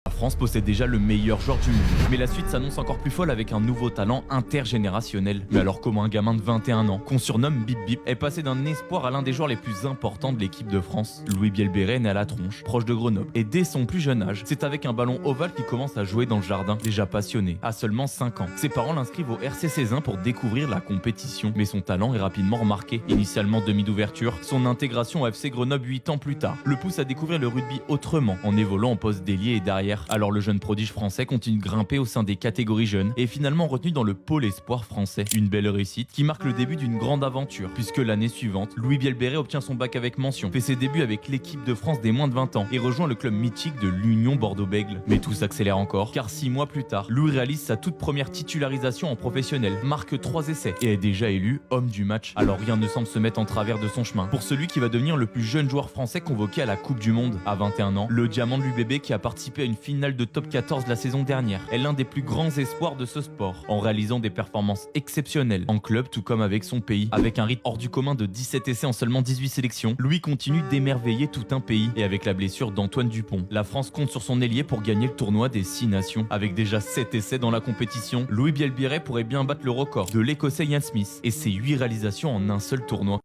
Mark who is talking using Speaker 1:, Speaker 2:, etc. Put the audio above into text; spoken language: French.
Speaker 1: La France possède déjà le meilleur joueur du monde. Mais la suite s'annonce encore plus folle avec un nouveau talent intergénérationnel. Mais alors comment un gamin de 21 ans, qu'on surnomme Bip Bip, est passé d'un espoir à l'un des joueurs les plus importants de l'équipe de France? Louis Bielbéré est né à La Tronche, proche de Grenoble. Et dès son plus jeune âge, c'est avec un ballon ovale qu'il commence à jouer dans le jardin. Déjà passionné, à seulement 5 ans. Ses parents l'inscrivent au RC Cézanne pour découvrir la compétition. Mais son talent est rapidement remarqué. Initialement demi d'ouverture, son intégration au FC Grenoble 8 ans plus tard le pousse à découvrir le rugby autrement, en évoluant en poste d'ailier et d'arrière. Alors le jeune prodige français continue de grimper au sein des catégories jeunes et est finalement retenu dans le pôle espoir français. Une belle réussite qui marque le début d'une grande aventure, puisque l'année suivante, Louis Bielbéré obtient son bac avec mention, fait ses débuts avec l'équipe de France des moins de 20 ans et rejoint le club mythique de l'Union Bordeaux-Bègles. Mais tout s'accélère encore, car 6 mois plus tard, Louis réalise sa toute première titularisation en professionnel, marque 3 essais et est déjà élu homme du match. Alors rien ne semble se mettre en travers de son chemin pour celui qui va devenir le plus jeune joueur français convoqué à la Coupe du Monde. À 21 ans, le diamant de l'UBB qui a participé à une finale de top 14 la saison dernière est l'un des plus grands espoirs de ce sport, en réalisant des performances exceptionnelles en club tout comme avec son pays. Avec un rythme hors du commun de 17 essais en seulement 18 sélections, Louis continue d'émerveiller tout un pays. Et avec la blessure d'Antoine Dupont, la France compte sur son ailier pour gagner le tournoi des 6 nations. Avec déjà 7 essais dans la compétition, Louis Bielbéré pourrait bien battre le record de l'Écossais Ian Smith et ses 8 réalisations en un seul tournoi.